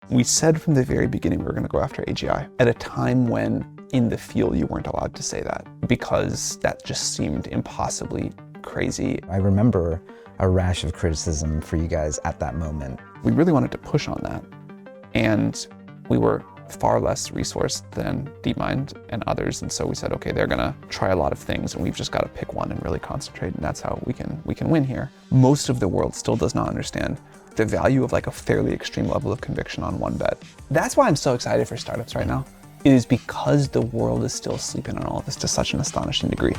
We said from the very beginning we were going to go after AGI at a time when in the field you weren't allowed to say that because that just seemed impossibly crazy. I remember a rash of criticism for you guys at that moment. We really wanted to push on that, and we were far less resourced than DeepMind and others, and so we said, okay, they're gonna try a lot of things and we've just got to pick one and really concentrate, and that's how we can win here. Most of the world still does not understand the value of like a fairly extreme level of conviction on one bet. That's why I'm so excited for startups right now. It is because the world is still sleeping on all of this to such an astonishing degree.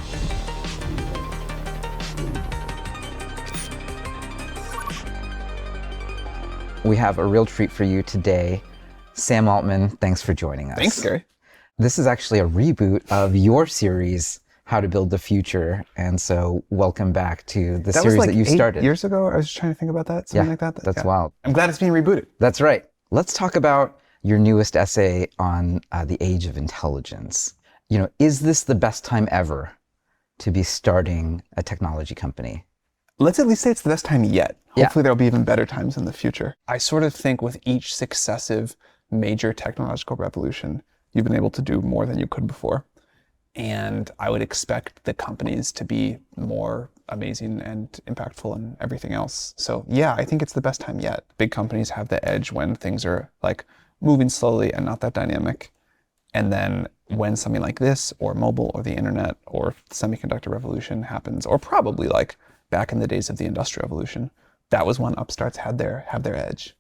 We have a real treat for you today. Sam Altman, thanks for joining us. Thanks, Garry. This is actually a reboot of your series, How to Build the Future. And so welcome back to the series that you started. 8 years ago? I was trying to think about that, something like that. That's wild. I'm glad it's being rebooted. That's right. Let's talk about your newest essay on the age of intelligence. You know, is this the best time ever to be starting a technology company? Let's at least say it's the best time yet. Yeah. Hopefully there'll be even better times in the future. I sort of think with each successive major technological revolution, you've been able to do more than you could before. And I would expect the companies to be more amazing and impactful and everything else. So yeah, I think it's the best time yet. Big companies have the edge when things are like moving slowly and not that dynamic. And then when something like this or mobile or the internet or the semiconductor revolution happens, or probably like back in the days of the industrial revolution, that was when upstarts have their edge.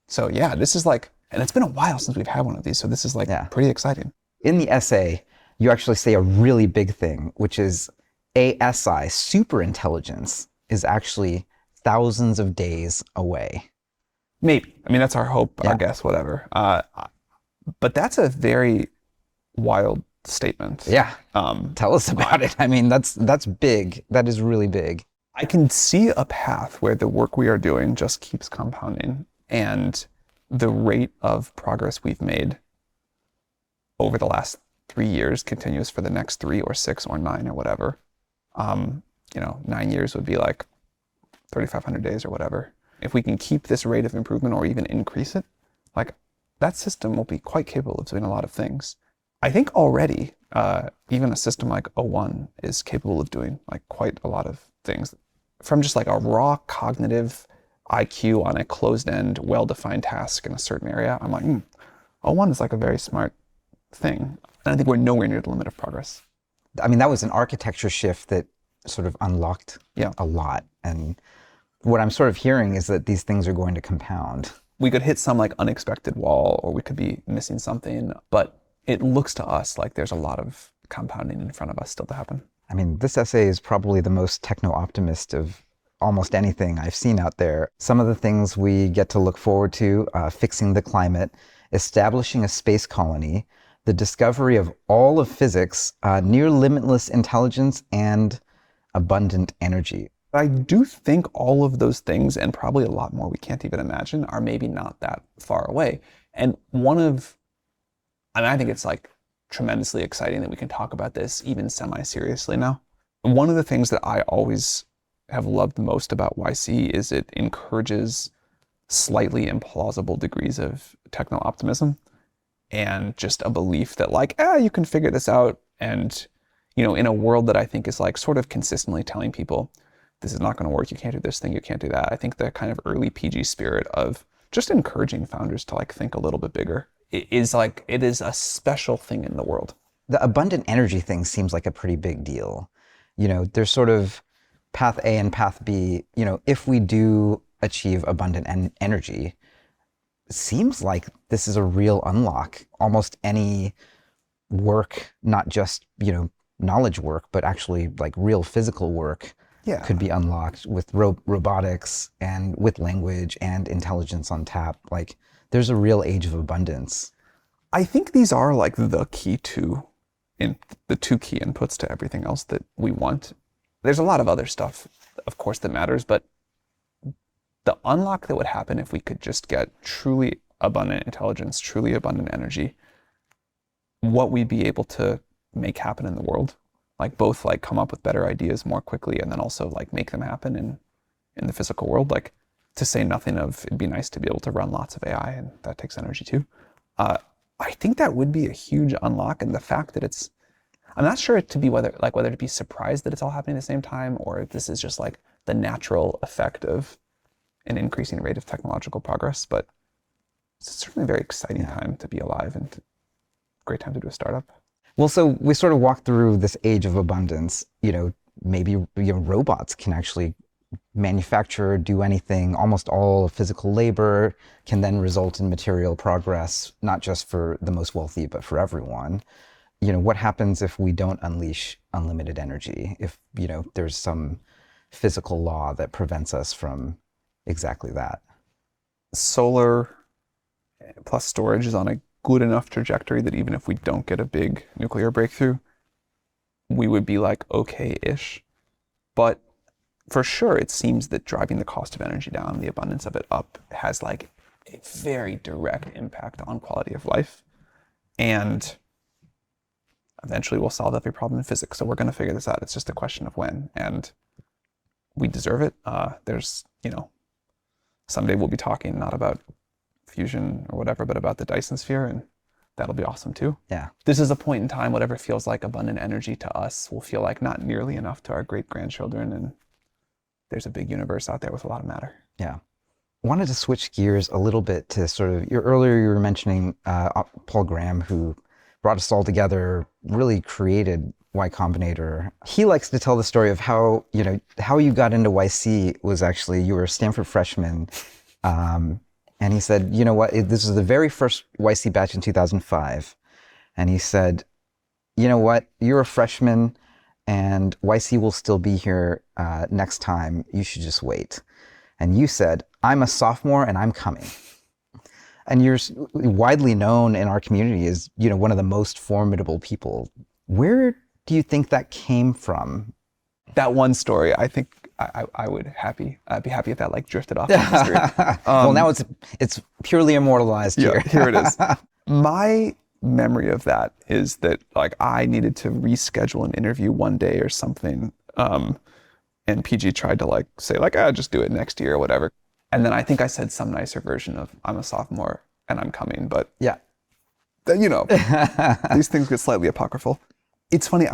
So yeah, this is like, and it's been a while since we've had one of these, so this is like pretty exciting. In the essay, you actually say a really big thing, which is ASI, superintelligence, is actually thousands of days away. Maybe. I mean, that's our hope, our guess, whatever. But that's a very wild statement. Yeah. Tell us about it. I mean, that's big. That is really big. I can see a path where the work we are doing just keeps compounding, and the rate of progress we've made over the last 3 years continues for the next 3 or 6 or 9 or whatever. 9 years would be like 3,500 days or whatever. If we can keep this rate of improvement or even increase it, like that system will be quite capable of doing a lot of things. I think already, even a system like O1 is capable of doing like quite a lot of things from just like a raw cognitive IQ on a closed-end, well-defined task in a certain area. I'm like, O1 is like a very smart thing. And I think we're nowhere near the limit of progress. I mean, that was an architecture shift that sort of unlocked a lot. And what I'm sort of hearing is that these things are going to compound. We could hit some like unexpected wall, or we could be missing something, but it looks to us like there's a lot of compounding in front of us still to happen. I mean, this essay is probably the most techno-optimist of almost anything I've seen out there. Some of the things we get to look forward to, fixing the climate, establishing a space colony, the discovery of all of physics, near limitless intelligence, and abundant energy. I do think all of those things, and probably a lot more we can't even imagine, are maybe not that far away. And I think it's like tremendously exciting that we can talk about this even semi-seriously now. One of the things that I always have loved most about YC is it encourages slightly implausible degrees of techno-optimism and just a belief that like, you can figure this out. And, in a world that I think is like sort of consistently telling people, this is not going to work, you can't do this thing, you can't do that. I think the kind of early PG spirit of just encouraging founders to like think a little bit bigger it is a special thing in the world. The abundant energy thing seems like a pretty big deal. There's sort of path A and path B. If we do achieve abundant energy, it seems like this is a real unlock. Almost any work, not just, knowledge work, but actually like real physical work could be unlocked with robotics and with language and intelligence on tap. Like, there's a real age of abundance. I think these are like the two key inputs to everything else that we want. There's a lot of other stuff, of course, that matters, but the unlock that would happen if we could just get truly abundant intelligence, truly abundant energy, what we'd be able to make happen in the world, like both like come up with better ideas more quickly and then also like make them happen in the physical world, like to say nothing of it'd be nice to be able to run lots of AI, and that takes energy too. I think that would be a huge unlock, and the fact that I'm not sure to be whether to be surprised that it's all happening at the same time, or if this is just like the natural effect of an increasing rate of technological progress. But it's certainly a very exciting time to be alive, and a great time to do a startup. Well, so we sort of walked through this age of abundance. Maybe robots can actually manufacture, do anything. Almost all physical labor can then result in material progress, not just for the most wealthy, but for everyone. What happens if we don't unleash unlimited energy? If, there's some physical law that prevents us from exactly that? Solar plus storage is on a good enough trajectory that even if we don't get a big nuclear breakthrough, we would be like okay-ish. But for sure, it seems that driving the cost of energy down, the abundance of it up, has like a very direct impact on quality of life. And eventually we'll solve every problem in physics. So we're going to figure this out. It's just a question of when. And we deserve it. There's, someday we'll be talking not about fusion or whatever, but about the Dyson sphere, and that'll be awesome too. Yeah. This is a point in time, whatever feels like abundant energy to us will feel like not nearly enough to our great-grandchildren, and there's a big universe out there with a lot of matter. Yeah. I wanted to switch gears a little bit to sort of, earlier you were mentioning Paul Graham, who brought us all together, really created Y Combinator. He likes to tell the story of how, how you got into YC was actually, you were a Stanford freshman. And he said, this is the very first YC batch in 2005. And he said, you're a freshman and YC will still be here next time. You should just wait. And you said, I'm a sophomore and I'm coming. And you're widely known in our community as, one of the most formidable people. Where do you think that came from? That one story, I think I would be happy if that like drifted off into history. Well, now it's purely immortalized here. Here it is. My memory of that is that like I needed to reschedule an interview one day or something, and PG tried to like say like, just do it next year or whatever. And then I think I said some nicer version of I'm a sophomore and I'm coming, but yeah, these things get slightly apocryphal. It's funny,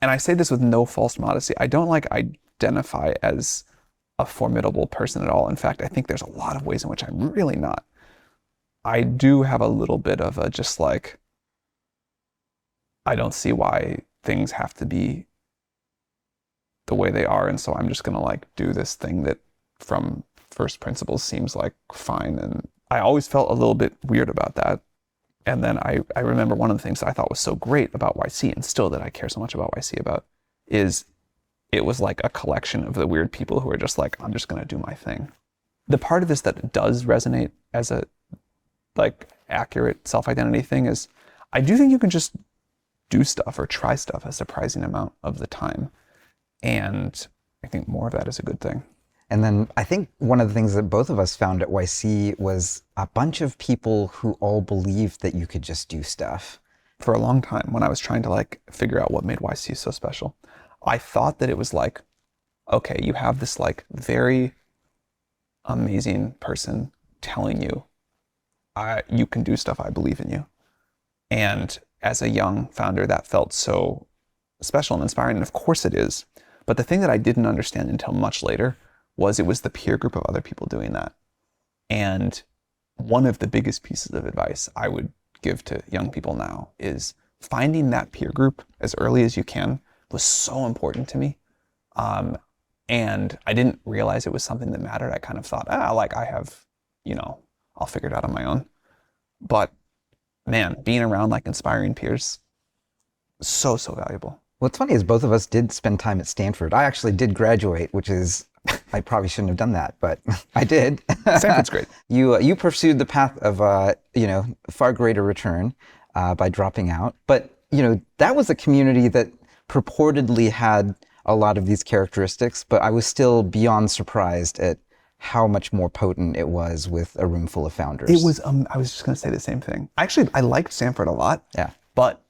and I say this with no false modesty, I don't like identify as a formidable person at all. In fact, I think there's a lot of ways in which I'm really not. I do have a little bit of a just like, I don't see why things have to be the way they are. And so I'm just going to like do this thing that from first principles seems like fine. And I always felt a little bit weird about that. And then I remember one of the things that I thought was so great about YC, and still that I care so much about YC about, is it was like a collection of the weird people who are just like, I'm just going to do my thing. The part of this that does resonate as a like accurate self-identity thing is I do think you can just do stuff or try stuff a surprising amount of the time. And I think more of that is a good thing. And then I think one of the things that both of us found at YC was a bunch of people who all believed that you could just do stuff. For a long time, when I was trying to like figure out what made YC so special, I thought that it was like, okay, you have this like very amazing person telling you, you can do stuff, I believe in you. And as a young founder, that felt so special and inspiring, and of course it is. But the thing that I didn't understand until much later was it was the peer group of other people doing that. And one of the biggest pieces of advice I would give to young people now is finding that peer group as early as you can was so important to me. And I didn't realize it was something that mattered. I kind of thought, like I have, I'll figure it out on my own. But man, being around like inspiring peers, so valuable. What's funny is both of us did spend time at Stanford. I actually did graduate, which is, I probably shouldn't have done that, but I did. Stanford's great. You pursued the path of, far greater return by dropping out. But, that was a community that purportedly had a lot of these characteristics, but I was still beyond surprised at how much more potent it was with a room full of founders. It was, I was just going to say the same thing. Actually, I liked Stanford a lot. Yeah. But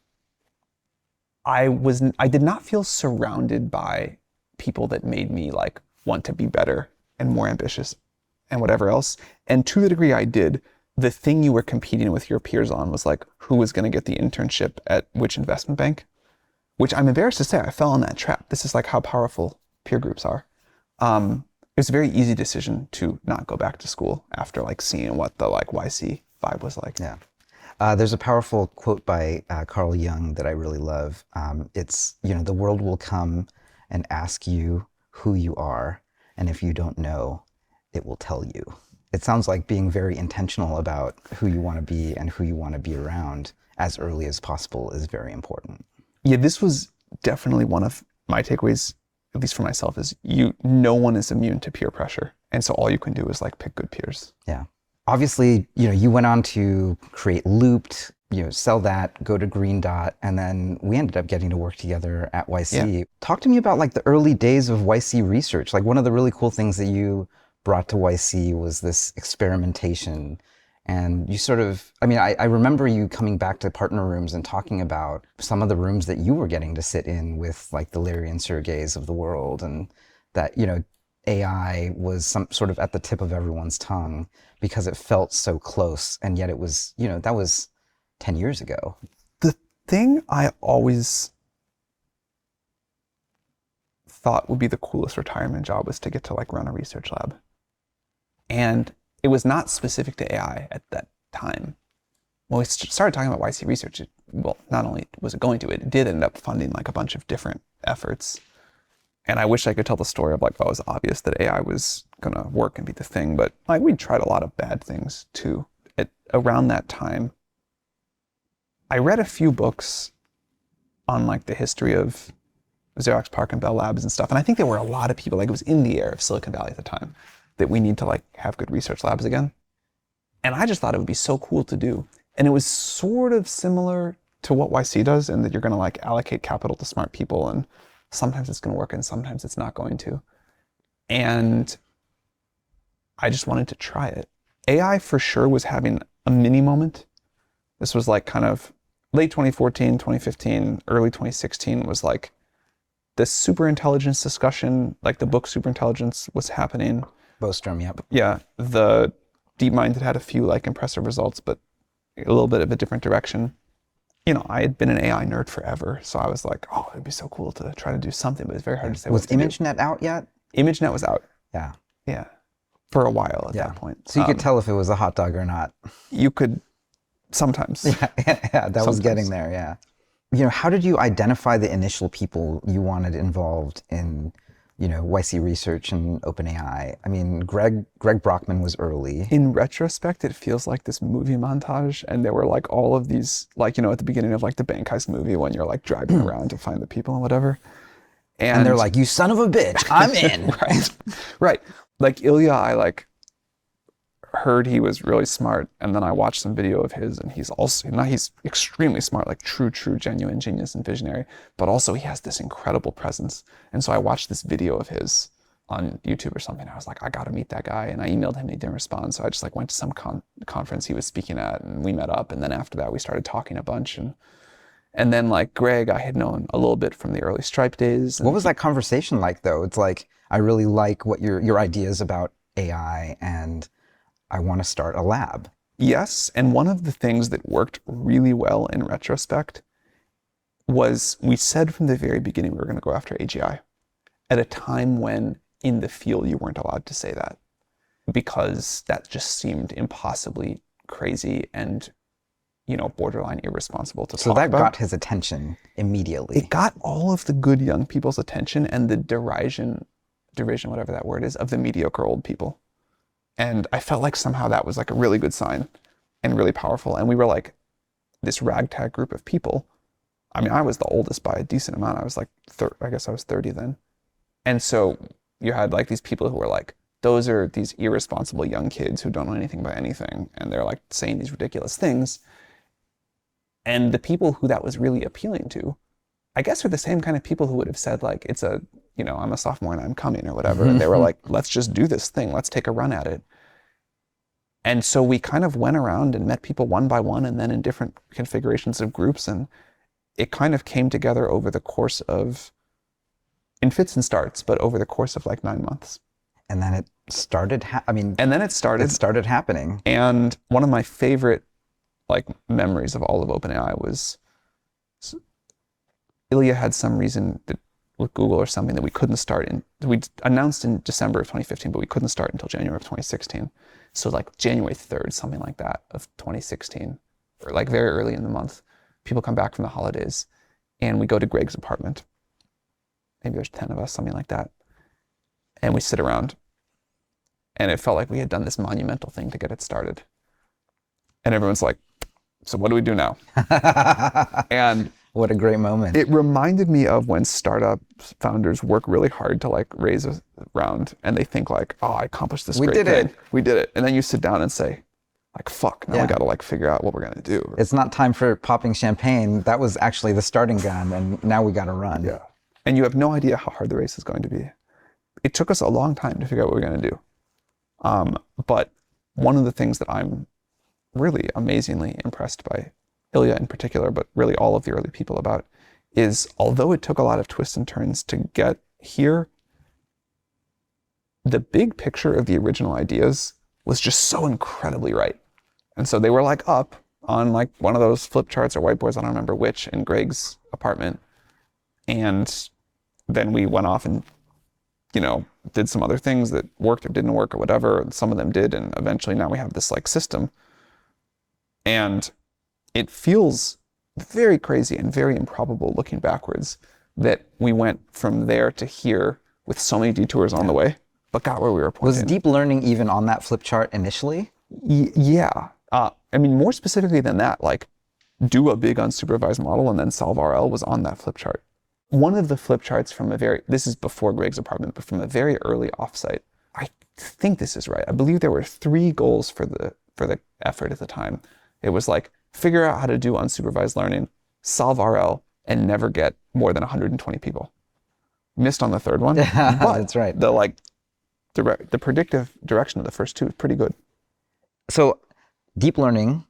I did not feel surrounded by people that made me like want to be better and more ambitious and whatever else. And to the degree I did, the thing you were competing with your peers on was like, who was going to get the internship at which investment bank, which I'm embarrassed to say I fell in that trap. This is like how powerful peer groups are. It was a very easy decision to not go back to school after like seeing what the like YC vibe was like. Yeah. There's a powerful quote by Carl Jung that I really love. It's, the world will come and ask you who you are, and if you don't know, it will tell you. It sounds like being very intentional about who you want to be and who you want to be around as early as possible is very important. Yeah, this was definitely one of my takeaways, at least for myself, is no one is immune to peer pressure. And so all you can do is like pick good peers. Yeah. Obviously, you went on to create Looped, sell that, go to Green Dot, and then we ended up getting to work together at YC. Yeah. Talk to me about like the early days of YC research. Like one of the really cool things that you brought to YC was this experimentation. And you sort of, I remember you coming back to partner rooms and talking about some of the rooms that you were getting to sit in with like the Larry and Sergeys of the world, and that, AI was some sort of at the tip of everyone's tongue because it felt so close. And yet it was, that was 10 years ago. The thing I always thought would be the coolest retirement job was to get to like run a research lab. And it was not specific to AI at that time. When we started talking about YC research, not only was it going to, it did end up funding like a bunch of different efforts. And I wish I could tell the story of like, it was obvious that AI was gonna work and be the thing, but like we tried a lot of bad things too. Around that time, I read a few books on like the history of Xerox PARC and Bell Labs and stuff. And I think there were a lot of people, like it was in the air of Silicon Valley at the time, that we need to like have good research labs again. And I just thought it would be so cool to do. And it was sort of similar to what YC does, in that you're gonna like allocate capital to smart people, and sometimes it's gonna work and sometimes it's not going to. And I just wanted to try it. AI for sure was having a mini moment. This was like kind of late 2014, 2015, early 2016 was like this superintelligence discussion, like the book Superintelligence was happening. Bostrom, yep. Yeah, the DeepMind had a few like impressive results, but a little bit of a different direction. I had been an AI nerd forever, so I was like, oh, it'd be so cool to try to do something, but it's very hard to say what to do. Was ImageNet out yet? ImageNet was out. Yeah. Yeah. For a while at that point. So you could tell if it was a hot dog or not. You could sometimes. Yeah, that was getting there, yeah. How did you identify the initial people you wanted involved in, YC research and OpenAI? I mean, Greg Brockman was early. In retrospect, it feels like this movie montage, and there were like all of these, like, at the beginning of like the bank heist movie when you're like driving around to find the people and whatever. And they're like, you son of a bitch, I'm in. Right. Like Ilya, I like heard he was really smart, and then I watched some video of his, and he's extremely smart, like true, genuine genius and visionary, but also he has this incredible presence. And so I watched this video of his on YouTube or something. I was like, I gotta meet that guy. And I emailed him, he didn't respond. So I just like went to some conference he was speaking at, and we met up. And then after that, we started talking a bunch. And then like Greg, I had known a little bit from the early Stripe days. What was that conversation like though? It's like, I really like what your ideas about AI, and I want to start a lab. Yes, and one of the things that worked really well in retrospect was we said from the very beginning we were going to go after AGI at a time when in the field you weren't allowed to say that, because that just seemed impossibly crazy and borderline irresponsible to talk about. So that got his attention immediately. It got all of the good young people's attention and the derision, whatever that word is, of the mediocre old people. And I felt like somehow that was like a really good sign and really powerful. And we were like this ragtag group of people. I mean, I was the oldest by a decent amount. I was like, I guess I was 30 then. And so you had like these people who were like, those are these irresponsible young kids who don't know anything about anything. And they're like saying these ridiculous things. And the people who that was really appealing to, I guess, are the same kind of people who would have said like, I'm a sophomore and I'm coming or whatever. And they were like, let's just do this thing. Let's take a run at it. And so we kind of went around and met people one by one, and then in different configurations of groups. And it kind of came together over the course of, in fits and starts, but over the course of like 9 months. And then it started, And then it started. it started happening. And one of my favorite like memories of all of OpenAI was Ilya had some reason that with Google or something that we couldn't start in. We announced in December of 2015, but we couldn't start until January of 2016. So like January 3rd, something like that of 2016, or like very early in the month, people come back from the holidays and we go to Greg's apartment. Maybe there's 10 of us, something like that. And we sit around and it felt like we had done this monumental thing to get it started. And everyone's like, so what do we do now? And what a great moment. it reminded me of when startup founders work really hard to like raise a round and they think like, oh, I accomplished this great thing. We did it. And then you sit down and say, like, fuck, now we got to like figure out what we're going to do. It's not time for popping champagne. That was actually the starting gun, and now we got to run. Yeah. And you have no idea how hard the race is going to be. It took us a long time to figure out what we're going to do. But one of the things that I'm really amazingly impressed by Ilya in particular, but really all of the early people about, is although it took a lot of twists and turns to get here, the big picture of the original ideas was just so incredibly right. And so they were like up on like one of those flip charts or whiteboards, I don't remember which, in Greg's apartment. And then we went off and, you know, did some other things that worked or didn't work or whatever. Some of them did. And eventually now we have this like system. And it feels very crazy and very improbable looking backwards that we went from there to here with so many detours on the way, but got where we were pointing. Was deep learning even on that flip chart initially? Yeah. I mean, more specifically than that, like do a big unsupervised model and then solve RL was on that flip chart. One of the flip charts from this is before Greg's apartment, but from a very early offsite, I think this is right. I believe there were 3 goals for the effort at the time. It was like, figure out how to do unsupervised learning, solve RL, and never get more than 120 people. Missed on the third one. But that's right. The predictive direction of the first 2 is pretty good. So deep learning,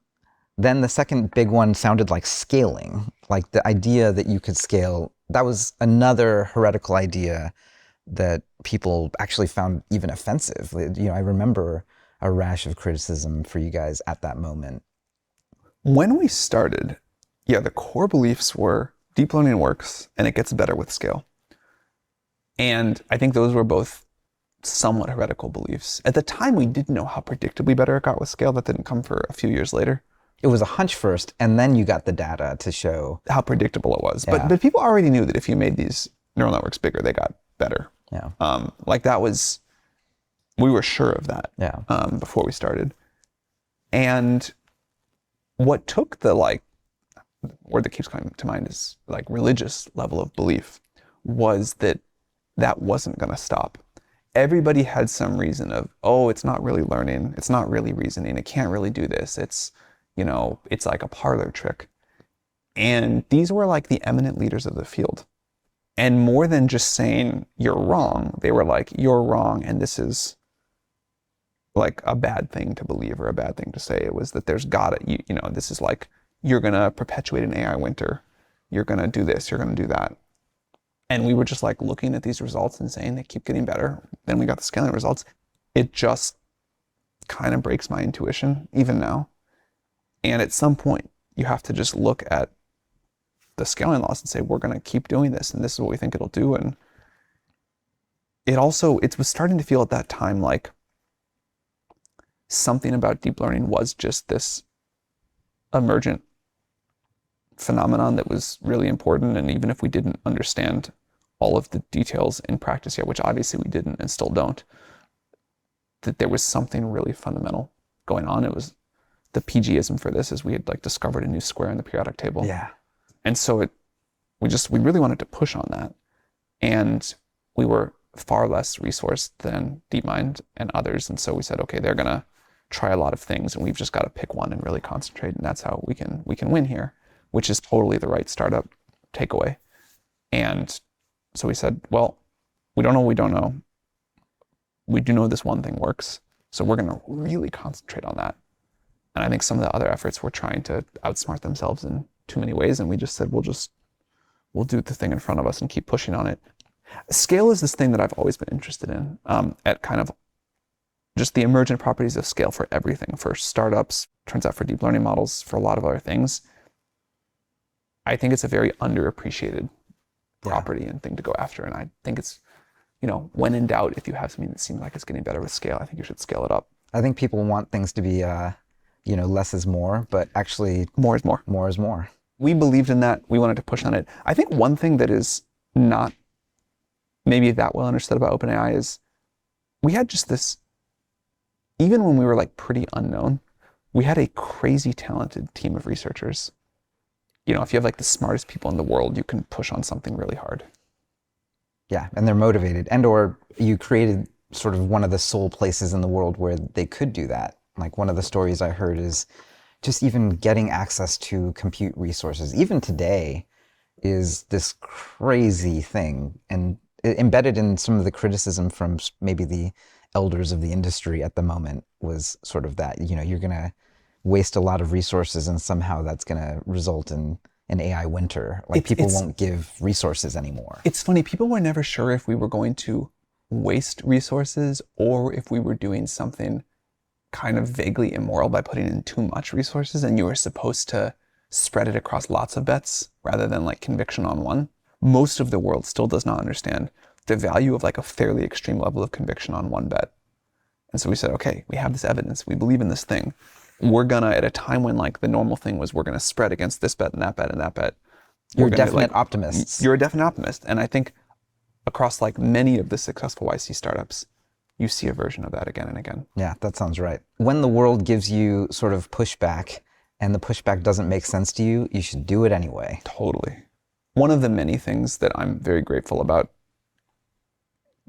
then the second big one sounded like scaling, like the idea that you could scale. That was another heretical idea that people actually found even offensive. You know, I remember a rash of criticism for you guys at that moment. When we started, the core beliefs were deep learning works and it gets better with scale. And I think those were both somewhat heretical beliefs. At the time, we didn't know how predictably better it got with scale. That didn't come for a few years later. It was a hunch first, and then you got the data to show how predictable it was. Yeah. But people already knew that if you made these neural networks bigger, they got better. Yeah. We were sure of that before we started. And what took the word that keeps coming to mind is like religious level of belief was that wasn't going to stop. Everybody had some reason of, oh, it's not really learning. It's not really reasoning. It can't really do this. It's, it's like a parlor trick. And these were like the eminent leaders of the field. And more than just saying you're wrong, they were like, you're wrong. And this is like a bad thing to believe or a bad thing to say. It was that there's this is like, you're going to perpetuate an AI winter. You're going to do this. You're going to do that. And we were just like looking at these results and saying they keep getting better. Then we got the scaling results. It just kind of breaks my intuition even now. And at some point you have to just look at the scaling laws and say, we're going to keep doing this. And this is what we think it'll do. And it was starting to feel at that time like something about deep learning was just this emergent phenomenon that was really important. And even if we didn't understand all of the details in practice yet, which obviously we didn't and still don't, that there was something really fundamental going on. It was the PGism for this is we had like discovered a new square in the periodic table. Yeah. And so we really wanted to push on that. And we were far less resourced than DeepMind and others. And so we said, okay, they're going to try a lot of things and we've just got to pick one and really concentrate. And that's how we can win here, which is totally the right startup takeaway. And so we said, well, we don't know what we don't know. We do know this one thing works. So we're going to really concentrate on that. And I think some of the other efforts were trying to outsmart themselves in too many ways. And we just said, we'll do the thing in front of us and keep pushing on it. Scale is this thing that I've always been interested in, at kind of just the emergent properties of scale for everything, for startups, turns out for deep learning models, for a lot of other things. I think it's a very underappreciated property and thing to go after. And I think it's, when in doubt, if you have something that seems like it's getting better with scale, I think you should scale it up. I think people want things to be, less is more, but actually more is more. More is more. We believed in that. We wanted to push on it. I think one thing that is not maybe that well understood about OpenAI is we had just this, even when we were like pretty unknown, we had a crazy talented team of researchers. If you have like the smartest people in the world, you can push on something really hard. Yeah, and they're motivated. And or you created sort of one of the sole places in the world where they could do that. Like one of the stories I heard is just even getting access to compute resources, even today, is this crazy thing. And embedded in some of the criticism from maybe the elders of the industry at the moment was sort of that, you're going to waste a lot of resources and somehow that's going to result in an AI winter. Like people won't give resources anymore. It's funny, people were never sure if we were going to waste resources or if we were doing something kind of vaguely immoral by putting in too much resources and you were supposed to spread it across lots of bets rather than like conviction on one. Most of the world still does not understand the value of like a fairly extreme level of conviction on one bet. And so we said, okay, we have this evidence. We believe in this thing. We're gonna, at a time when like the normal thing was we're gonna spread against this bet and that bet and that bet. You're definite optimists. You're a definite optimist. And I think across like many of the successful YC startups, you see a version of that again and again. Yeah, that sounds right. When the world gives you sort of pushback and the pushback doesn't make sense to you, you should do it anyway. Totally. One of the many things that I'm very grateful about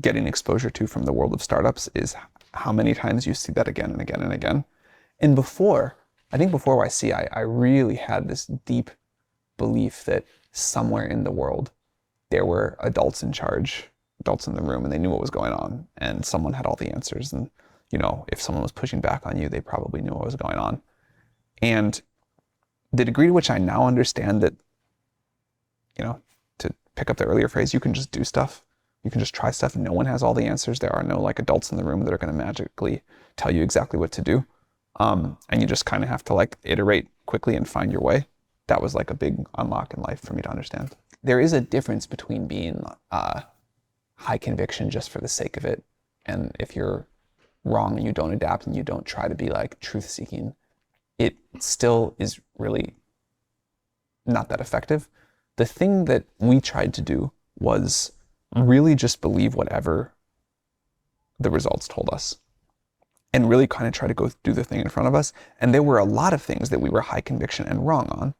getting exposure to from the world of startups is how many times you see that again and again and again. And I think before YC, I really had this deep belief that somewhere in the world, there were adults in charge, adults in the room, and they knew what was going on, and someone had all the answers. And, if someone was pushing back on you, they probably knew what was going on. And the degree to which I now understand that, to pick up the earlier phrase, you can just do stuff. You can just try stuff. No one has all the answers. There are no like adults in the room that are going to magically tell you exactly what to do. And you just kind of have to like iterate quickly and find your way. That was like a big unlock in life for me to understand. There is a difference between being high conviction just for the sake of it. And if you're wrong and you don't adapt and you don't try to be like truth seeking, it still is really not that effective. The thing that we tried to do was really just believe whatever the results told us and really kind of try to go do the thing in front of us. And there were a lot of things that we were high conviction and wrong on.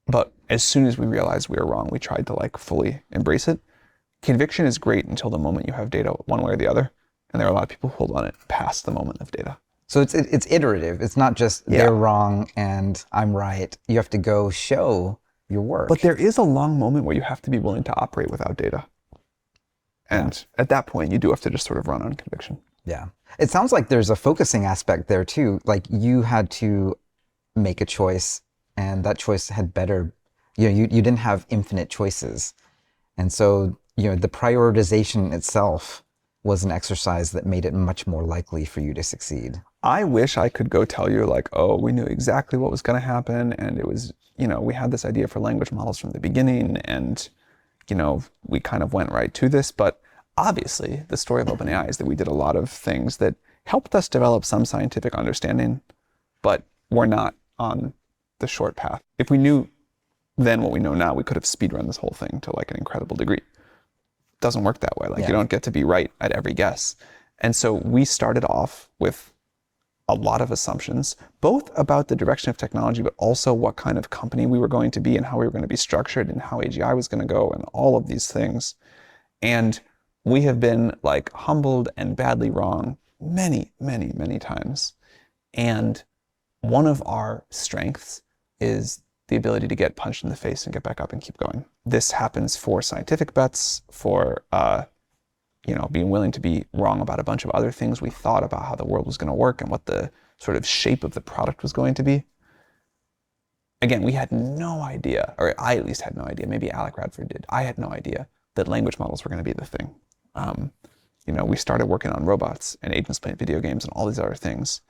But as soon as we realized we were wrong, we tried to like fully embrace it. Conviction is great until the moment you have data one way or the other. And there are a lot of people who hold on it past the moment of data. So it's iterative. It's not just they're wrong and I'm right. You have to go show your work. But there is a long moment where you have to be willing to operate without data. And at that point, you do have to just sort of run on conviction. Yeah. It sounds like there's a focusing aspect there too. Like you had to make a choice and that choice had better, you didn't have infinite choices. And so, the prioritization itself was an exercise that made it much more likely for you to succeed. I wish I could go tell you like, oh, we knew exactly what was going to happen. And it was, we had this idea for language models from the beginning and, we kind of went right to this. But obviously the story of OpenAI is that we did a lot of things that helped us develop some scientific understanding, but we're not on the short path. If we knew then what we know now, we could have speedrun this whole thing to like an incredible degree. It doesn't work that way. Like you don't get to be right at every guess. And so we started off with a lot of assumptions, both about the direction of technology, but also what kind of company we were going to be and how we were going to be structured and how AGI was going to go and all of these things. And we have been like humbled and badly wrong many, many, many times. And one of our strengths is the ability to get punched in the face and get back up and keep going. This happens for scientific bets, for being willing to be wrong about a bunch of other things we thought about how the world was going to work and what the sort of shape of the product was going to be. Again, we had no idea, or I at least had no idea, maybe Alec Radford did. I had no idea that language models were going to be the thing. We started working on robots and agents playing video games and all these other things.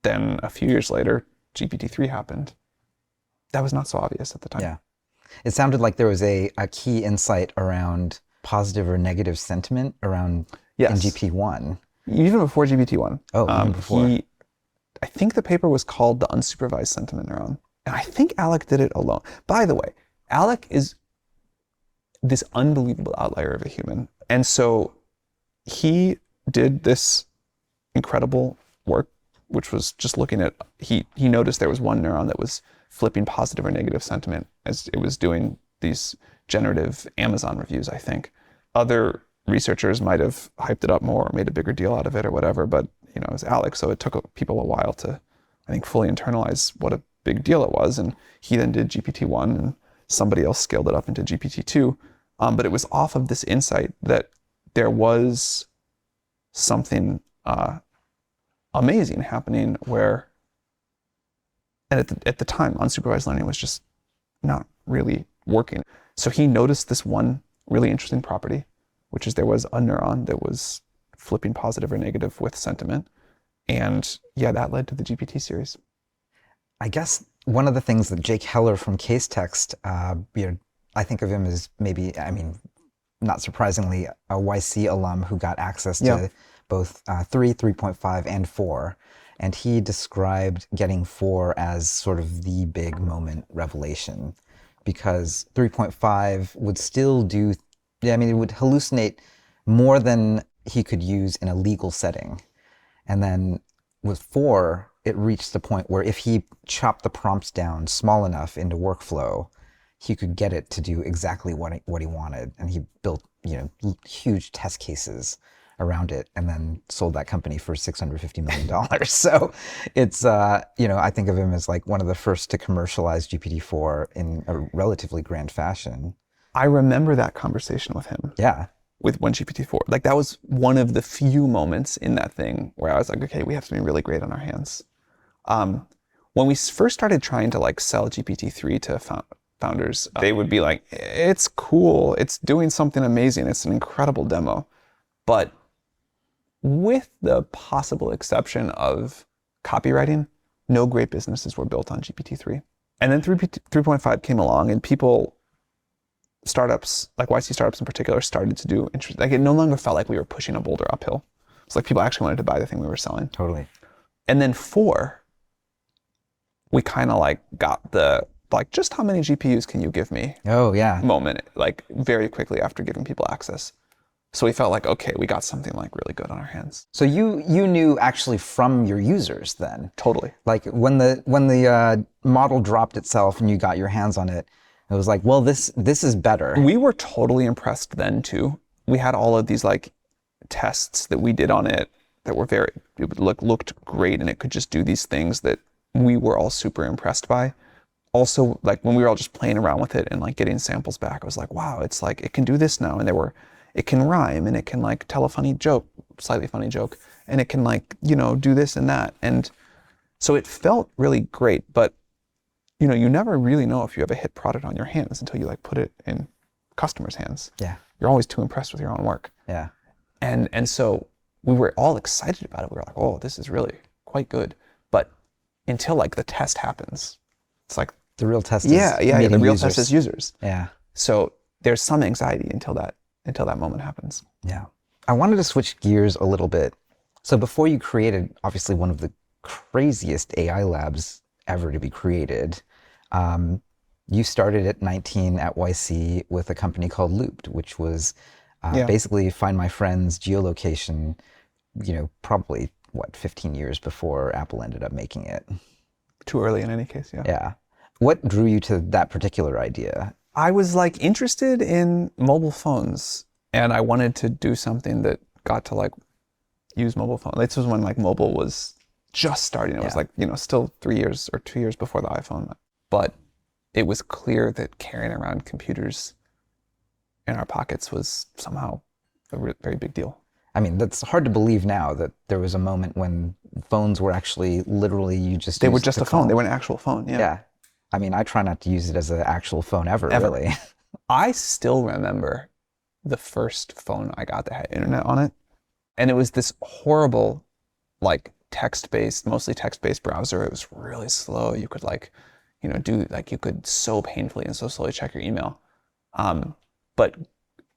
Then a few years later, GPT-3 happened. That was not so obvious at the time. Yeah. It sounded like there was a key insight around positive or negative sentiment around in GPT-1. Even before GPT-1. Oh, even before. I think the paper was called the unsupervised sentiment neuron. And I think Alec did it alone. By the way, Alec is this unbelievable outlier of a human. And so he did this incredible work, which was just looking at, he noticed there was one neuron that was flipping positive or negative sentiment as it was doing these generative Amazon reviews, I think. Other researchers might have hyped it up more or made a bigger deal out of it or whatever, but it was Alec, so it took people a while to, I think, fully internalize what a big deal it was. And he then did GPT-1 and somebody else scaled it up into GPT-2. But it was off of this insight that there was something amazing happening where, and at the time, unsupervised learning was just not really working. So he noticed this one really interesting property, which is there was a neuron that was flipping positive or negative with sentiment. And yeah, that led to the GPT series. I guess one of the things that Jake Heller from Case Text, I think of him as maybe, not surprisingly, a YC alum who got access to both 3, 3.5, and 4. And he described getting 4 as sort of the big moment revelation, because 3.5 would still do, it would hallucinate more than he could use in a legal setting. And then with 4, it reached the point where if he chopped the prompts down small enough into workflow, he could get it to do exactly what he wanted. And he built, huge test cases around it and then sold that company for $650 million. So it's, I think of him as like one of the first to commercialize GPT-4 in a relatively grand fashion. I remember that conversation with him. Yeah. With one GPT-4. Like that was one of the few moments in that thing where I was like, okay, we have something really great on our hands. When we first started trying to sell GPT-3 to founders, they would be like, it's cool. It's doing something amazing. It's an incredible demo. But with the possible exception of copywriting, no great businesses were built on GPT-3. And then 3.5 came along and startups, like YC startups in particular, started to do interesting, it no longer felt like we were pushing a boulder uphill. It's like people actually wanted to buy the thing we were selling. Totally. And then 4, we kind of got the, just how many GPUs can you give me? Oh, yeah. Moment, very quickly after giving people access. So we felt like, okay, we got something really good on our hands. So you knew actually from your users then? Totally. Like when the model dropped itself and you got your hands on it, it was like, well, this is better. We were totally impressed then too. We had all of these tests that we did on it that were it looked great, and it could just do these things that we were all super impressed by. Also, when we were all just playing around with it and getting samples back, I was like, wow, it's it can do this now. And it can rhyme, and it can tell a funny joke, slightly funny joke, and it can do this and that. And so it felt really great, but you never really know if you have a hit product on your hands until you put it in customers' hands. Yeah. You're always too impressed with your own work. Yeah. And so we were all excited about it. We were like, oh, this is really quite good. But until the test happens, it's the real test is the real test is users. Yeah. So there's some anxiety until that moment happens. Yeah. I wanted to switch gears a little bit. So before you created, obviously, one of the craziest AI labs ever to be created, you started at 19 at YC with a company called Looped, which was basically find my friend's geolocation, probably 15 years before Apple ended up making it. Too early in any case, yeah. Yeah. What drew you to that particular idea? I was interested in mobile phones, and I wanted to do something that got to use mobile phones. This was when mobile was just starting. It was still 3 years or 2 years before the iPhone. But it was clear that carrying around computers in our pockets was somehow a very big deal. That's hard to believe now that there was a moment when phones were actually literally They were just a phone. They were an actual phone, yeah. Yeah. I try not to use it as an actual phone ever. Really. I still remember the first phone I got that had internet on it. And it was this horrible, like mostly text-based browser. It was really slow. You could you could so painfully and so slowly check your email. But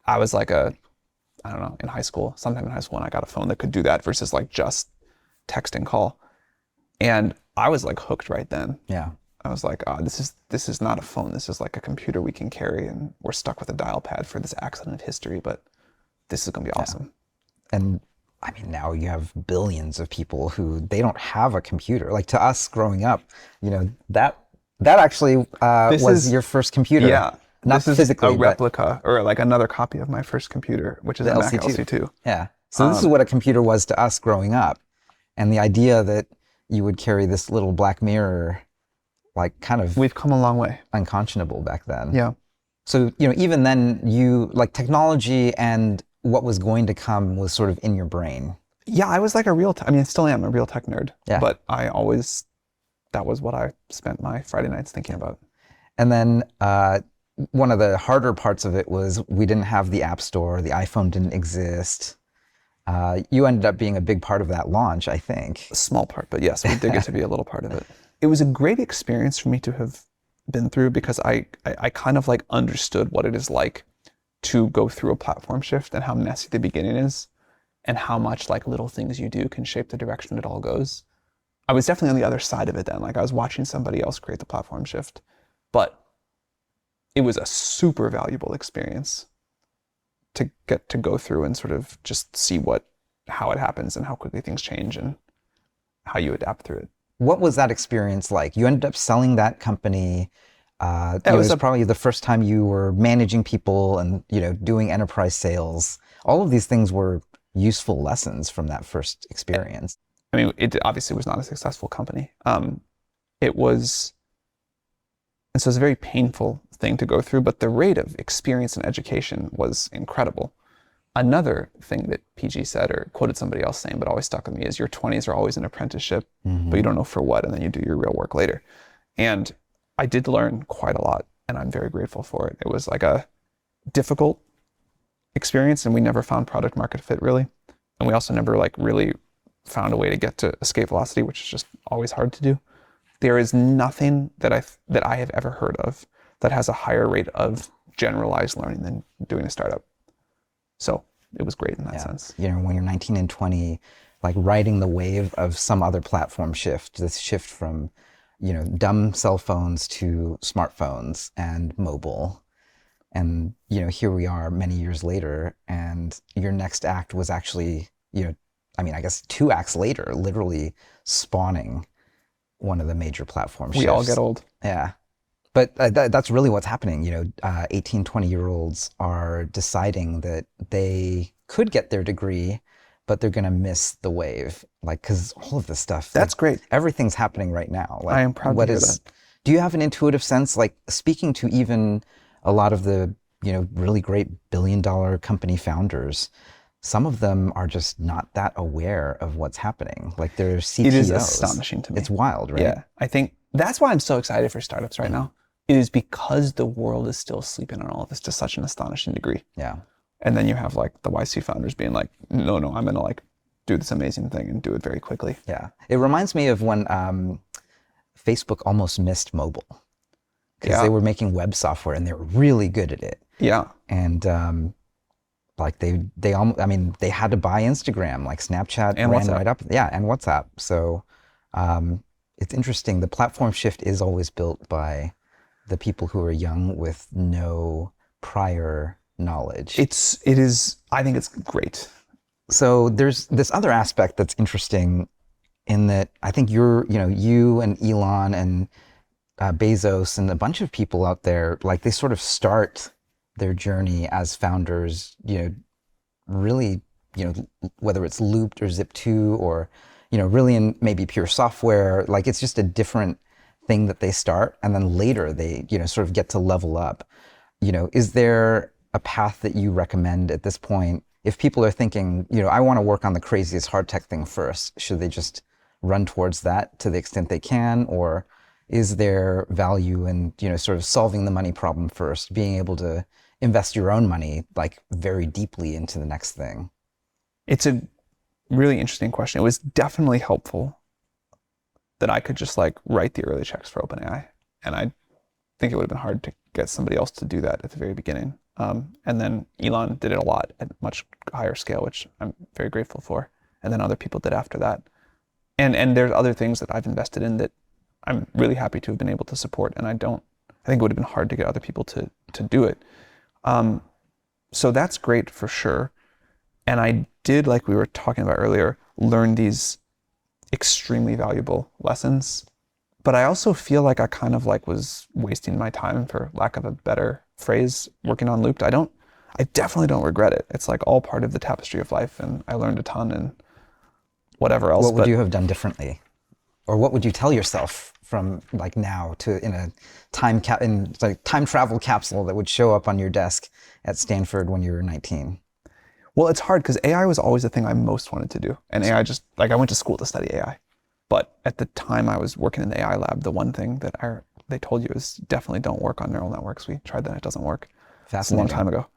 I was like I don't know, sometime in high school, and I got a phone that could do that versus like just text and call. And I was like hooked right then. Yeah. I was like, this is not a phone. This is like a computer we can carry, and we're stuck with a dial pad for this accident of history, but this is gonna be awesome. And I mean, now you have billions of people who they don't have a computer. Like to us growing up, that actually was your first computer. Yeah. Not this is physically, a replica or like another copy of my first computer, which is a Mac LC2. Yeah. So this is what a computer was to us growing up. And the idea that you would carry this little black mirror, like kind of... We've come a long way. Unconscionable back then. Yeah. So, even then like technology and what was going to come was sort of in your brain. Yeah, I was like I still am a real tech nerd. Yeah. But that was what I spent my Friday nights thinking about. And then one of the harder parts of it was we didn't have the App Store, the iPhone didn't exist. You ended up being a big part of that launch, I think. A small part, but yes, we did get to be a little part of it. It was a great experience for me to have been through because I kind of like understood what it is like to go through a platform shift and how messy the beginning is and how much like little things you do can shape the direction it all goes. I was definitely on the other side of it then. Like I was watching somebody else create the platform shift, but it was a super valuable experience to get to go through and sort of just see how it happens and how quickly things change and how you adapt through it. What was that experience like? You ended up selling that company. It was probably the first time you were managing people and doing enterprise sales. All of these things were useful lessons from that first experience. I mean, it obviously was not a successful company. It was, and so it's a very painful thing to go through, but the rate of experience and education was incredible. Another thing that PG said, or quoted somebody else saying, but always stuck with me, is your 20s are always an apprenticeship, but you don't know for what, and then you do your real work later. And I did learn quite a lot, and I'm very grateful for it. It was like a difficult experience, and we never found product market fit really. And we also never like really found a way to get to escape velocity, which is just always hard to do. There is nothing that I have ever heard of that has a higher rate of generalized learning than doing a startup. So it was great in that sense. When you're 19 and 20, like riding the wave of some other platform shift, this shift from, dumb cell phones to smartphones and mobile. And, here we are many years later, and your next act was actually, I guess 2 acts later, literally spawning one of the major platform shifts. We all get old. Yeah. But that's really what's happening. 18, 20-year-olds are deciding that they could get their degree, but they're going to miss the wave. Like, because all of this stuff. That's great. Everything's happening right now. Like, I am proud to hear that. Do you have an intuitive sense, like speaking to even a lot of the, really great billion-dollar company founders, some of them are just not that aware of what's happening. Like their CTOs. It is astonishing to me. It's wild, right? Yeah. I think that's why I'm so excited for startups right now. It is because the world is still sleeping on all of this to such an astonishing degree. Yeah. And then you have like the YC founders being like, no, I'm going to like do this amazing thing and do it very quickly. Yeah. It reminds me of when Facebook almost missed mobile because they were making web software and they were really good at it. Yeah. And like they had to buy Instagram, like Snapchat and ran WhatsApp. right up. Yeah. And WhatsApp. So it's interesting. The platform shift is always built by the people who are young with no prior knowledge. It is, I think it's great. So there's this other aspect that's interesting in that I think you and Elon and Bezos and a bunch of people out there, like they sort of start their journey as founders, really, whether it's Looped or Zip2 or, really in maybe pure software, like it's just a different thing that they start, and then later they, sort of get to level up. Is there a path that you recommend at this point? If people are thinking, I want to work on the craziest hard tech thing first, should they just run towards that to the extent they can? Or is there value in, sort of solving the money problem first, being able to invest your own money like very deeply into the next thing? It's a really interesting question. It was definitely helpful that I could just like write the early checks for OpenAI. And I think it would have been hard to get somebody else to do that at the very beginning. And then Elon did it a lot at much higher scale, which I'm very grateful for. And then other people did after that. And there's other things that I've invested in that I'm really happy to have been able to support. And I think it would have been hard to get other people to do it. So that's great for sure. And I did, like we were talking about earlier, learn these extremely valuable lessons. But I also feel like I kind of like was wasting my time, for lack of a better phrase, working on Looped. I definitely don't regret it. It's like all part of the tapestry of life, and I learned a ton and whatever else. What would you have done differently? Or what would you tell yourself from like now to in a time travel capsule that would show up on your desk at Stanford when you were 19? Well, it's hard because AI was always the thing I most wanted to do. And AI just, like I went to school to study AI. But at the time I was working in the AI lab, the one thing that they told you is definitely don't work on neural networks. We tried that, it doesn't work. It's a long time ago.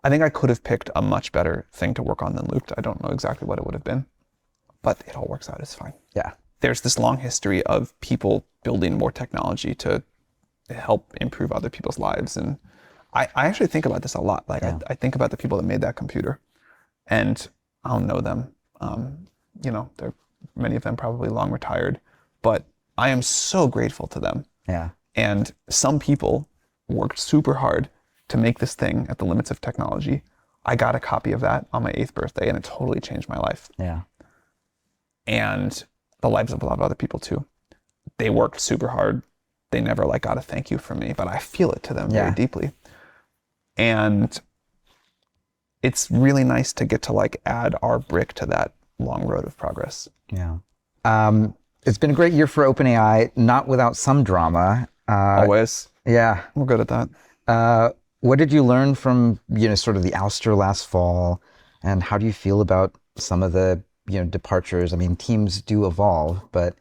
I think I could have picked a much better thing to work on than Looped. I don't know exactly what it would have been, but it all works out, it's fine. Yeah. There's this long history of people building more technology to help improve other people's lives. And I actually think about this a lot. Like I think about the people that made that computer, and I don't know them. They're many of them probably long retired, but I am so grateful to them. Yeah. And some people worked super hard to make this thing at the limits of technology. I got a copy of that on my 8th birthday, and it totally changed my life. Yeah. And the lives of a lot of other people too. They worked super hard. They never like got a thank you from me, but I feel it to them very deeply. And it's really nice to get to like add our brick to that long road of progress. Yeah. It's been a great year for OpenAI, not without some drama. Always. Yeah. We're good at that. What did you learn from, sort of the ouster last fall, and how do you feel about some of the, departures? I mean, teams do evolve, but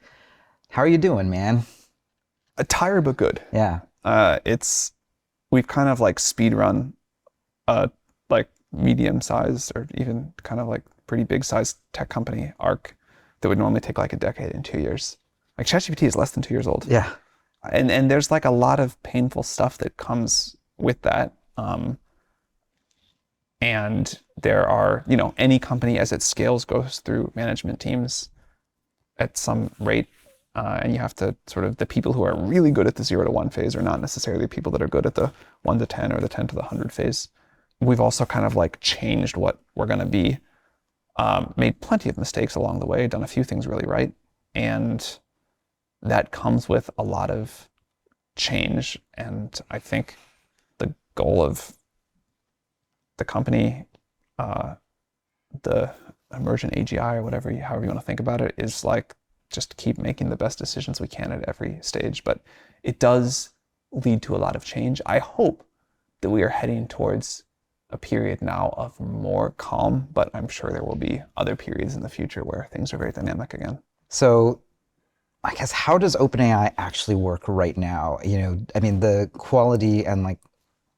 how are you doing, man? Tired, but good. Yeah. We've kind of like speed run, like medium sized or even kind of like pretty big sized tech company arc that would normally take like a decade in 2 years. Like ChatGPT is less than 2 years old. Yeah. And there's like a lot of painful stuff that comes with that. And there are, any company as it scales goes through management teams at some rate. And you have to the people who are really good at the 0 to 1 phase are not necessarily people that are good at the 1 to 10 or the 10 to the 100 phase. We've also kind of like changed what we're going to be, made plenty of mistakes along the way, done a few things really right. And that comes with a lot of change. And I think the goal of the company, the emergent AGI or however you want to think about it, is like just keep making the best decisions we can at every stage. But it does lead to a lot of change. I hope that we are heading towards a period now of more calm, but I'm sure there will be other periods in the future where things are very dynamic again. So I guess, how does OpenAI actually work right now? The quality and like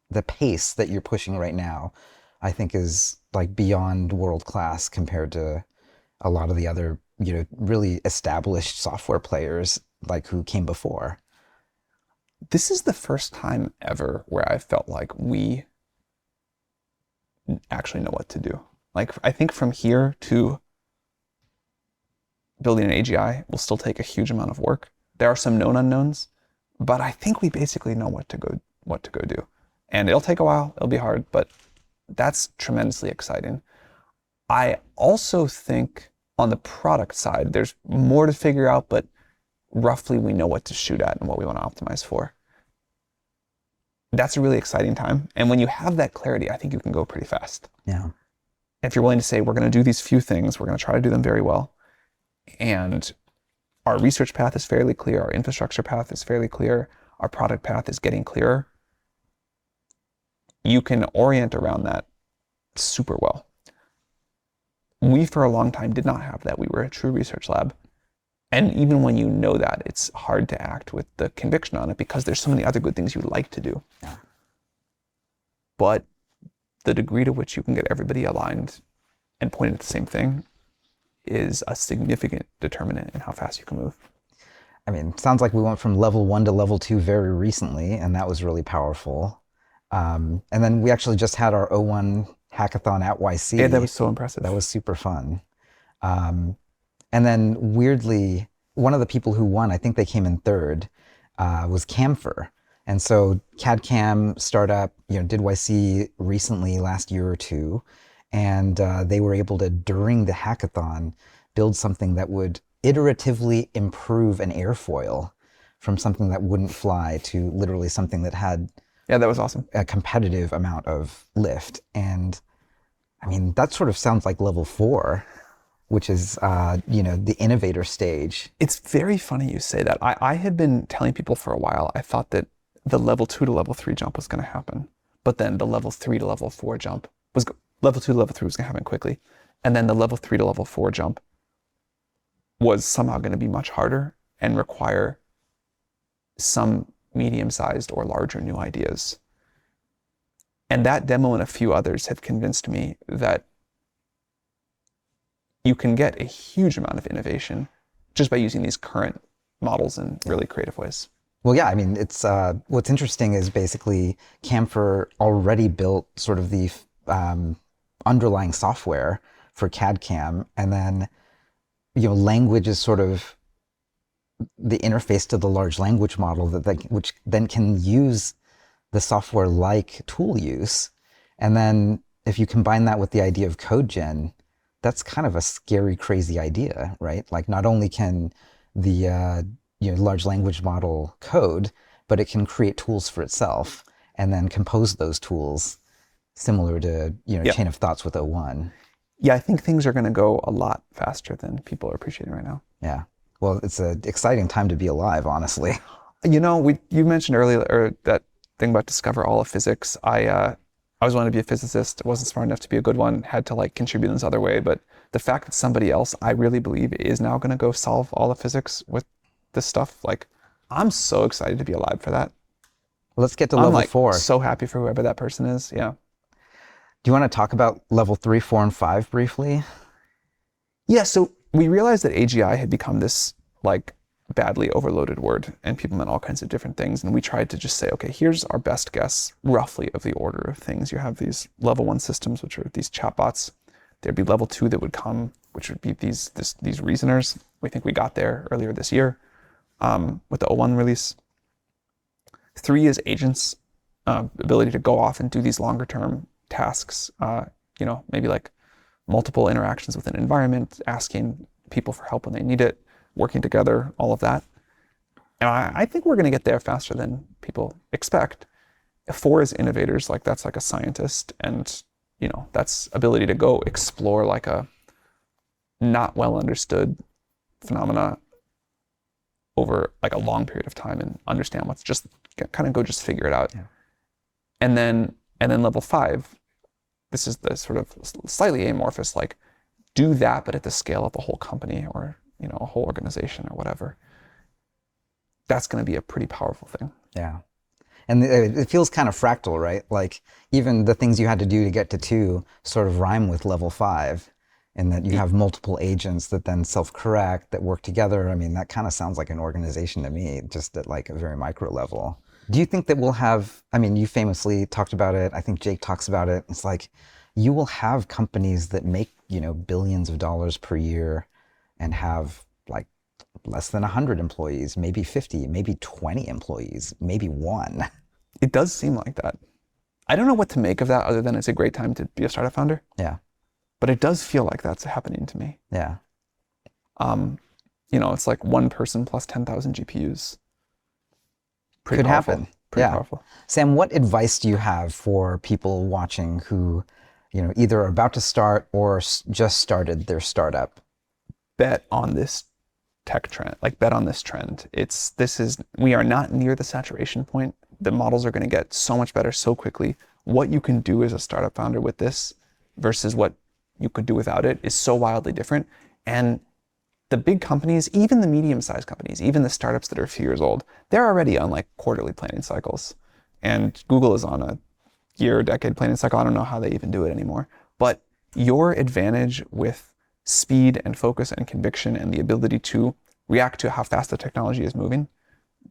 the pace that you're pushing right now, I think is like beyond world-class compared to a lot of the other, really established software players like who came before. This is the first time ever where I felt like we actually know what to do. Like, I think from here to building an AGI will still take a huge amount of work. There are some known unknowns, but I think we basically know what to go do. And it'll take a while, it'll be hard, but that's tremendously exciting. I also think on the product side, there's more to figure out, but roughly we know what to shoot at and what we want to optimize for. That's a really exciting time. And when you have that clarity, I think you can go pretty fast. Yeah. If you're willing to say, we're going to do these few things, we're going to try to do them very well. And our research path is fairly clear. Our infrastructure path is fairly clear. Our product path is getting clearer. You can orient around that super well. We, for a long time, did not have that. We were a true research lab. And even when you know that, it's hard to act with the conviction on it because there's so many other good things you like to do. Yeah. but the degree to which you can get everybody aligned and pointed at the same thing is a significant determinant in how fast you can move. I mean, it sounds like we went from level 1 to level 2 very recently, and that was really powerful. And then we actually just had our O1 hackathon at YC. Yeah, that was so impressive. That was super fun. And then weirdly, one of the people who won, I think they came in third, was Camphor. And so CAD-CAM startup, did YC recently last year or two, and they were able to, during the hackathon, build something that would iteratively improve an airfoil from something that wouldn't fly to literally something that had that was awesome. A competitive amount of lift. And I mean, that sort of sounds like level 4, which is, the innovator stage. It's very funny you say that. I had been telling people for a while, I thought that the level 2 to level 3 jump was going to happen. But then the level 3 to level 4 jump level 2 to level 3 was going to happen quickly. And then the level 3 to level 4 jump was somehow going to be much harder and require some medium-sized or larger new ideas. And that demo and a few others have convinced me that you can get a huge amount of innovation just by using these current models in really creative ways. Well, yeah, I mean, it's what's interesting is basically Camphor already built sort of the underlying software for CAD-CAM, and then language is sort of the interface to the large language model which then can use the software like tool use. And then if you combine that with the idea of code gen, that's kind of a scary, crazy idea, right? Like not only can the large language model code, but it can create tools for itself and then compose those tools similar to chain of thoughts with O1. Yeah, I think things are going to go a lot faster than people are appreciating right now. Yeah. Well, it's an exciting time to be alive, honestly. You mentioned earlier that thing about discover all of physics. I always wanted to be a physicist. I wasn't smart enough to be a good one. Had to contribute in this other way. But the fact that somebody else, I really believe, is now going to go solve all of physics with this stuff, I'm so excited to be alive for that. Let's get to level 4. So happy for whoever that person is. Yeah. Do you want to talk about level 3, 4, and 5 briefly? Yeah, so we realized that AGI had become this badly overloaded word, and people meant all kinds of different things. And we tried to just say, okay, here's our best guess roughly of the order of things. You have these level 1 systems, which are these chatbots. There'd be level 2 that would come, which would be these reasoners. We think we got there earlier this year with the O1 release. 3 is agents, ability to go off and do these longer term tasks, maybe multiple interactions with an environment, asking people for help when they need it, working together, all of that. And I think we're going to get there faster than people expect. 4 is innovators, that's a scientist, and that's ability to go explore a not well understood phenomena over a long period of time and understand what's just just figure it out. Yeah. And then level 5, this is the sort of slightly amorphous, do that, but at the scale of a whole company or, a whole organization or whatever. That's going to be a pretty powerful thing. Yeah. And it feels kind of fractal, right? Even the things you had to do to get to 2 sort of rhyme with level 5, in that you have multiple agents that then self-correct, that work together. I mean, that kind of sounds like an organization to me, just at a very micro level. Do you think that we'll have, you famously talked about it, I think Jake talks about it, it's you will have companies that make, billions of dollars per year and have less than 100 employees, maybe 50, maybe 20 employees, maybe 1. It does seem like that. I don't know what to make of that other than it's a great time to be a startup founder. Yeah. But it does feel like that's happening to me. Yeah. It's 1 person plus 10,000 GPUs. Could happen. Pretty powerful. Sam, what advice do you have for people watching who, either are about to start or just started their startup? Bet on this tech trend, bet on this trend. We are not near the saturation point. The models are going to get so much better so quickly. What you can do as a startup founder with this versus what you could do without it is so wildly different. And the big companies, even the medium-sized companies, even the startups that are a few years old, they're already on quarterly planning cycles. And Google is on a year, decade planning cycle. I don't know how they even do it anymore. But your advantage with speed and focus and conviction and the ability to react to how fast the technology is moving,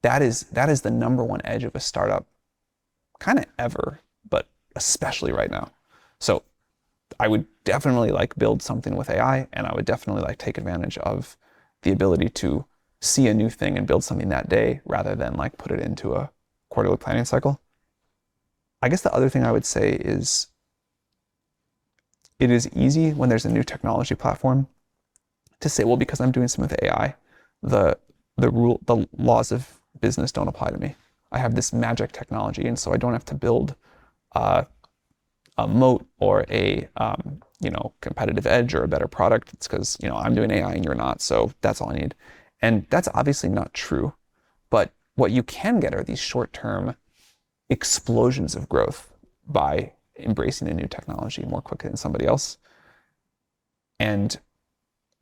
that is the number one edge of a startup kind of ever, but especially right now. So I would definitely like build something with AI, and I would definitely like take advantage of the ability to see a new thing and build something that day rather than like put it into a quarterly planning cycle. I guess the other thing I would say is it is easy when there's a new technology platform to say, well, because I'm doing something with AI, the laws of business don't apply to me. I have this magic technology, and so I don't have to build a moat or a competitive edge or a better product. It's because I'm doing AI and you're not, so that's all I need. And that's obviously not true. But what you can get are these short-term explosions of growth by embracing a new technology more quickly than somebody else. And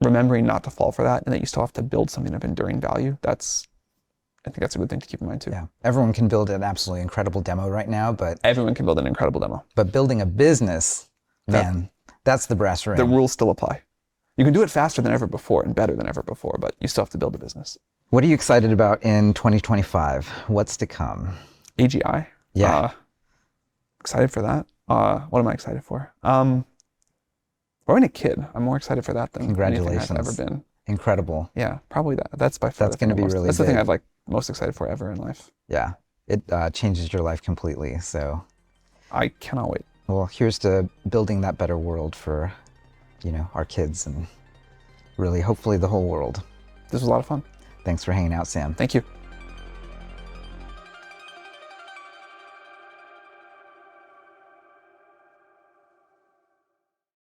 remembering not to fall for that, and that you still have to build something of enduring value. I think that's a good thing to keep in mind too. Yeah, everyone can build an absolutely incredible demo right now, but everyone can build an incredible demo. But building a business, man, that's the brass ring. The rules still apply. You can do it faster than ever before and better than ever before, but you still have to build a business. What are you excited about in 2025? What's to come? AGI. Yeah. Excited for that. What am I excited for? Growing a kid. I'm more excited for that than anything I've ever been. Incredible. Yeah, probably that. That's by far. That's going to be really That's the big. thing I've like most excited for ever in life. Yeah, it changes your life completely. So I cannot wait. Well, here's to building that better world for, our kids and really, hopefully, the whole world. This was a lot of fun. Thanks for hanging out, Sam. Thank you.